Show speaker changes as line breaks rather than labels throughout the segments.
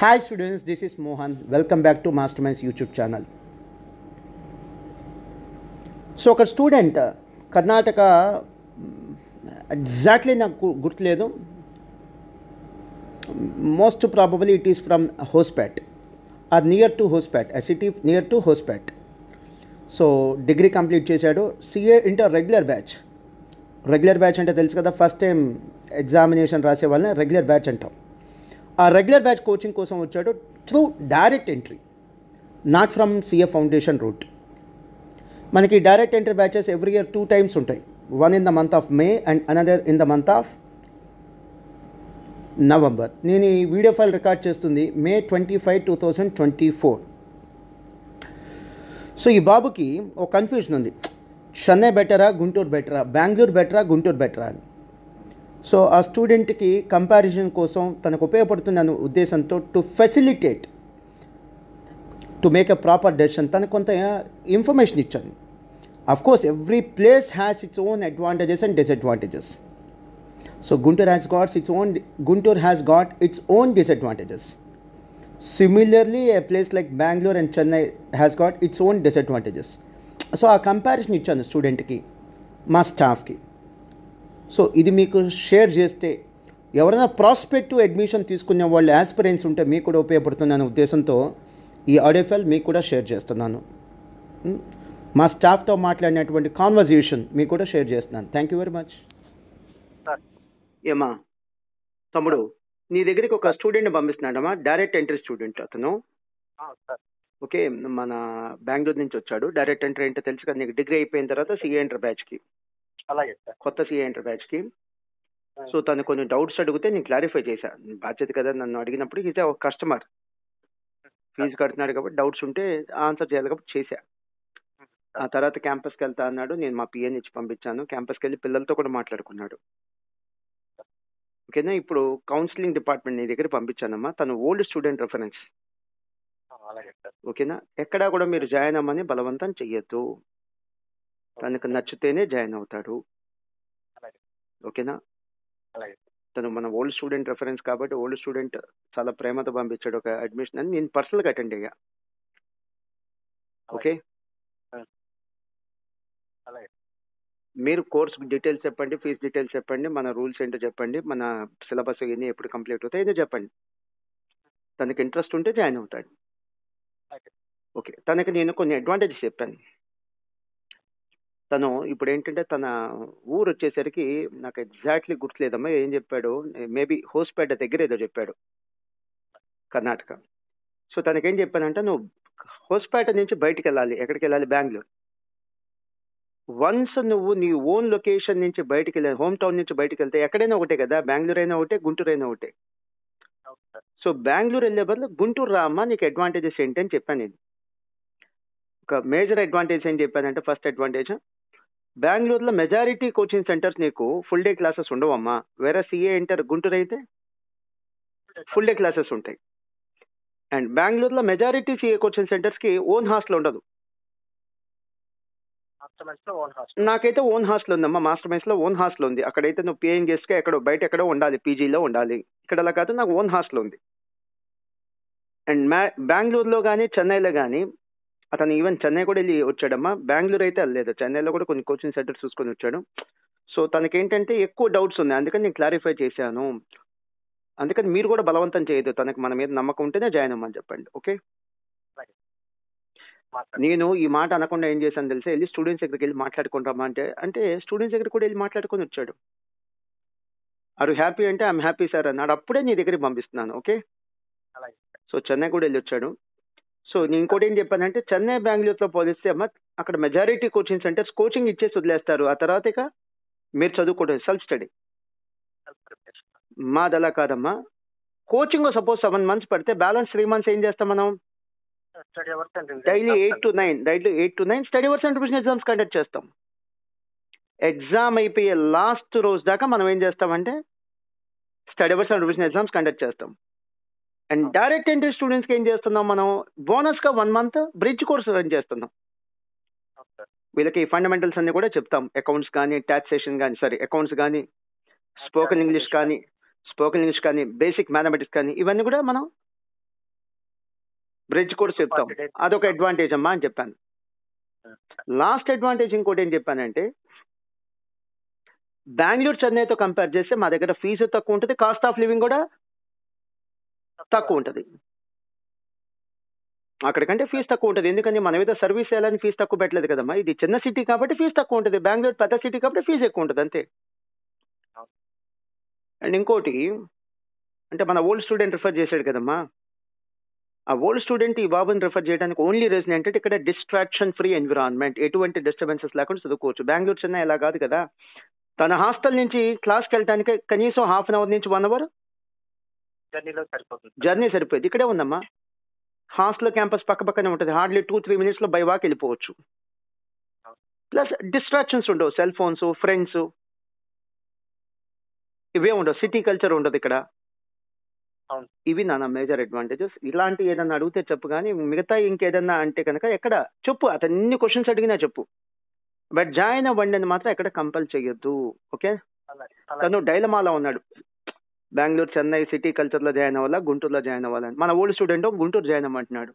Hi students, this is Mohan. Welcome back to Masterminds YouTube channel. So ఒక student Karnataka exactly నాకు గుర్తులేదు, most probably it is from Hospet or near to Hospet, a city near to Hospet. So degree complete చేశాడు. CA inter regular batch. Regular batch అంటే తెలుసు కదా, first time examination రాసే వాళ్ళని regular batch అంటాం. ఆ రెగ్యులర్ బ్యాచ్ కోచింగ్ కోసం వచ్చాడు through direct entry, not from CA foundation route. మనకి direct entry batches every year 2 times ఉంటాయి. One in the month of May and another in the month of November. నేను ఈ video file record చేస్తుంది May 25, 2024. So ఈ బాబుకి ఒక confusion ఉంది, చెన్నై బెటరా గుంటూరు బెటరా, బెంగళూరు బెటరా గుంటూరు బెటరా అని. సో ఆ స్టూడెంట్కి కంపారిజన్ కోసం తనకు ఉపయోగపడుతున్న ఉద్దేశంతో to facilitate to make a proper decision తనకు కొంత ఇన్ఫర్మేషన్ ఇచ్చాను. Of course every place has its own advantages and disadvantages. So Guntur has got its own disadvantages. Similarly A place like Bengaluru and Chennai has got its own disadvantages. So ఆ comparison ఇచ్చాను స్టూడెంట్కి, మా స్టాఫ్కి. So ఇది మీకు షేర్ చేస్తే ఎవరైనా ప్రాస్పెక్టివ్ అడ్మిషన్ తీసుకునే వాళ్ళు ఆస్పిరెంట్స్ ఉంటే మీకు కూడా ఉపయోగపడుతుందనే ఉద్దేశంతో ఈ ఆడియో ఫైల్ మీకు కూడా షేర్ చేస్తున్నాను. మా స్టాఫ్తో మాట్లాడినటువంటి కాన్వర్జేషన్ మీకు కూడా షేర్ చేస్తున్నాను. Thank you very much. ఏమా తమ్ముడు, నీ దగ్గరికి ఒక స్టూడెంట్ పంపిస్తున్నాడమ్మా, డైరెక్ట్ ఎంట్రీ స్టూడెంట్ అతను. ఓకే, మన బెంగళూరు నుంచి వచ్చాడు. డైరెక్ట్ ఎంట్రీ అంటే తెలుసు కదా నీకు, డిగ్రీ అయిపోయిన తర్వాత సిఏ ఎంటర్ బ్యాచ్కి,
అలాగే సార్.
కొత్త సిఏ ఎంటర్ బ్యాచ్కి. సో తను కొన్ని డౌట్స్ అడిగితే నేను క్లారిఫై చేశాను. బాధ్యత కదా నన్ను అడిగినప్పుడు, ఇది ఒక కస్టమర్ ఫీజు కడుతున్నాడు కాబట్టి డౌట్స్ ఉంటే ఆన్సర్ చేయాలి కాబట్టి చేశా. ఆ తర్వాత క్యాంపస్కి వెళ్తా అన్నాడు. నేను మా పిఎన్ ఇచ్చి పంపించాను. క్యాంపస్కి వెళ్ళి పిల్లలతో కూడా మాట్లాడుకున్నాడు. ఓకేనా, ఇప్పుడు కౌన్సిలింగ్ డిపార్ట్మెంట్ నీ దగ్గర పంపించానమ్మా. తను ఓల్డ్ స్టూడెంట్ రెఫరెన్స్.
అలాగే సార్.
ఓకేనా, ఎక్కడా కూడా మీరు జాయిన్ అవ్వమని బలవంతం చెయ్యొద్దు. తనకు నచ్చితేనే జాయిన్ అవుతాడు.
అలాగే.
ఓకేనా,
అలాగే.
తను మన ఓల్డ్ స్టూడెంట్ రెఫరెన్స్ కాబట్టి ఓల్డ్ స్టూడెంట్ చాలా ప్రేమతో పంపించాడు ఒక అడ్మిషన్ అని. నేను పర్సనల్గా అటెండ్ అయ్యా. ఓకే,
అలాగే.
మీరు కోర్స్ డీటెయిల్స్ చెప్పండి, ఫీజ్ డీటెయిల్స్ చెప్పండి, మన రూల్స్ ఏంటో చెప్పండి, మన సిలబస్ ఎన్ని ఎప్పుడు కంప్లీట్ అవుతాయి ఏదో చెప్పండి. తనకి ఇంట్రెస్ట్ ఉంటే జాయిన్ అవుతాడు. ఓకే, తనకి నేను కొన్ని అడ్వాంటేజెస్ చెప్పాను. తను ఇప్పుడు ఏంటంటే తన ఊరు వచ్చేసరికి నాకు ఎగ్జాక్ట్లీ గుర్తులేదమ్మా ఏం చెప్పాడు, మేబీ హోస్పేట దగ్గర ఏదో చెప్పాడు, కర్ణాటక. సో తనకేం చెప్పానంటే, నువ్వు హోస్పేట నుంచి బయటికి వెళ్ళాలి. ఎక్కడికి వెళ్ళాలి? బెంగళూరు. వన్స్ నువ్వు నీ ఓన్ లొకేషన్ నుంచి బయటికి వెళ్ళాలి, హోమ్ టౌన్ నుంచి బయటికి వెళ్తే ఎక్కడైనా ఒకటే కదా, బెంగళూరు అయినా ఒకటే, గుంటూరు అయినా ఒకటే. సో బెంగళూరు వెళ్ళే బదులు గుంటూరు రామ్మా, నీకు అడ్వాంటేజెస్ ఏంటి అని చెప్పాను నేను. ఒక మేజర్ అడ్వాంటేజ్ ఏం చెప్పానంటే, ఫస్ట్ అడ్వాంటేజ్, బెంగళూరులో మెజారిటీ కోచింగ్ సెంటర్స్ నీకు ఫుల్ డే క్లాసెస్ ఉండవమ్మా. వేరే సిఏ ఇంటర్ గుంటూరు అయితే ఫుల్ డే క్లాసెస్ ఉంటాయి. అండ్ బెంగళూరులో మెజారిటీ సిఏ కోచింగ్ సెంటర్స్కి ఓన్ హాస్టల్ ఉండదు. నాకైతే ఓన్ హాస్టల్ ఉందమ్మా, మాస్టర్ మైన్స్ లో ఓన్ హాస్టల్ ఉంది. అక్కడైతే నువ్వు పేయింగ్ గెస్ట్ గా ఎక్కడో బయట ఎక్కడో ఉండాలి, పీజీలో ఉండాలి. ఇక్కడ అలా కాదు, నాకు ఓన్ హాస్టల్ ఉంది. అండ్ బెంగళూరులో కానీ చెన్నైలో కానీ, అతను ఈవెన్ చెన్నై కూడా వెళ్ళి వచ్చాడమ్మా, బెంగళూరు అయితే వెళ్ళలేదు. చెన్నైలో కూడా కొన్ని కోచింగ్ సెంటర్స్ చూసుకొని వచ్చాడు. సో తనకేంటంటే ఎక్కువ డౌట్స్ ఉన్నాయి, అందుకని నేను క్లారిఫై చేశాను. అందుకని మీరు కూడా బలవంతం చేయదు, తనకు మన మీద నమ్మకం ఉంటేనే జాయిన్ అవ్వమని చెప్పండి. ఓకే, నేను ఈ మాట అనకుండా ఏం చేశాను తెలిసే, వెళ్ళి స్టూడెంట్స్ దగ్గరికి వెళ్ళి మాట్లాడుకుంటామా అంటే స్టూడెంట్స్ దగ్గర కూడా వెళ్ళి మాట్లాడుకొని వచ్చాడు. ఆర్ హ్యాపీ అంటే ఐఎమ్ హ్యాపీ సార్ అన్నాడు. అప్పుడే నీ దగ్గరికి పంపిస్తున్నాను. ఓకే, సో చెన్నై కూడా వెళ్ళి వచ్చాడు. సో నేను ఇంకోటి ఏం చెప్పానంటే, చెన్నై బెంగళూరుతో పోలిస్తే అమ్మ, అక్కడ మెజారిటీ కోచింగ్ సెంటర్స్ కోచింగ్ ఇచ్చేసి వదిలేస్తారు. ఆ తర్వాత ఇక మీరు చదువుకోవడం సెల్ఫ్ స్టడీ. మాది అలా కాదమ్మా. కోచింగ్ సపోజ్ 7 months పడితే బ్యాలెన్స్ 3 months ఏం చేస్తాం మనం, daily 8 to 9 study hours and revision exams conduct చేస్తాం. ఎగ్జామ్ అయిపోయే లాస్ట్ రోజు దాకా మనం ఏం చేస్తామంటే study hours and revision exams conduct చేస్తాం. అండ్ డైరెక్ట్ ఎంట్రీ స్టూడెంట్స్కి ఏం చేస్తున్నాం మనం, బోనస్గా 1 month బ్రిడ్జ్ కోర్స్ రన్ చేస్తున్నాం. వీళ్ళకి ఫండమెంటల్స్ అన్ని కూడా చెప్తాం, అకౌంట్స్ కానీ, టాక్సేషన్ కానీ, అకౌంట్స్ కానీ, స్పోకెన్ ఇంగ్లీష్ కానీ, బేసిక్ మ్యాథమెటిక్స్ కానీ, ఇవన్నీ కూడా మనం బ్రిడ్జ్ కోర్స్ చెప్తాం, అదొక అడ్వాంటేజ్ అమ్మా అని చెప్పాను. లాస్ట్ అడ్వాంటేజ్ ఇంకోటి ఏం చెప్పానంటే, బెంగళూరు చెన్నైతో కంపేర్ చేస్తే మా దగ్గర ఫీజు తక్కువ ఉంటుంది, కాస్ట్ ఆఫ్ లివింగ్ కూడా తక్కువ ఉంటుంది. అక్కడికంటే ఫీజు తక్కువ ఉంటుంది, ఎందుకంటే మనం ఏదో సర్వీస్ చేయాలని ఫీజు తక్కువ పెట్టలేదు కదమ్మా. ఇది చిన్న సిటీ కాబట్టి ఫీజు తక్కువ ఉంటుంది, బెంగళూరు పెద్ద సిటీ కాబట్టి ఫీజు ఎక్కువ ఉంటుంది అంతే. అండ్ ఇంకోటి అంటే మన ఓల్డ్ స్టూడెంట్ రిఫర్ చేశాడు కదమ్మా, ఆ ఓల్డ్ స్టూడెంట్ ఈ బాబుని రిఫర్ చేయడానికి ఓన్లీ రీజన్ ఏంటంటే ఇక్కడ డిస్ట్రాక్షన్ ఫ్రీ ఎన్విరాన్మెంట్, ఎటువంటి డిస్టర్బెన్సెస్ లేకుండా చదువుకోవచ్చు. బెంగళూరు చెన్నై ఎలా కాదు కదా, తన హాస్టల్ నుంచి క్లాస్కి వెళ్ళడానికి కనీసం హాఫ్ అన్ అవర్ నుంచి 1 అవర్ జర్నీ సరిపోయింది. ఇక్కడే ఉందమ్మా, హాస్టల్ క్యాంపస్ పక్క పక్కనే ఉంటుంది, హార్డ్లీ 2-3 minutes బై వాక్ వెళ్ళిపోవచ్చు. ప్లస్ డిస్ట్రాక్షన్స్ ఉండవు, సెల్ ఫోన్స్, ఫ్రెండ్స్ ఇవే ఉండవు, సిటీ కల్చర్ ఉండదు ఇక్కడ. ఇవి నా మేజర్ అడ్వాంటేజెస్. ఇలాంటి ఏదన్నా అడిగితే చెప్పు, కానీ మిగతా ఇంకేదన్నా అంటే కనుక ఎక్కడ చెప్పు, అతన్ని క్వశ్చన్స్ అడిగినా చెప్పు, బట్ జాయిన్ అవ్వండి అని మాత్రం ఎక్కడ కంపల్ చేయొద్దు. ఓకే, తను డైలమాలో ఉన్నాడు, బెంగళూరు చెన్నై సిటీ కల్చర్లో జాయిన్ అవ్వాలా, గుంటూరులో జాయిన్ అవ్వాలని. మన ఓల్డ్ స్టూడెంట్ గుంటూరు జాయిన్ అవ్వమంటున్నాడు,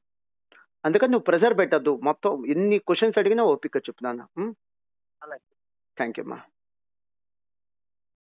అందుకని నువ్వు ప్రెజర్ పెట్టద్దు. మొత్తం ఎన్ని క్వశ్చన్స్ అడిగినా ఓపిక చెప్తున్నాను. థ్యాంక్ యూ అమ్మా.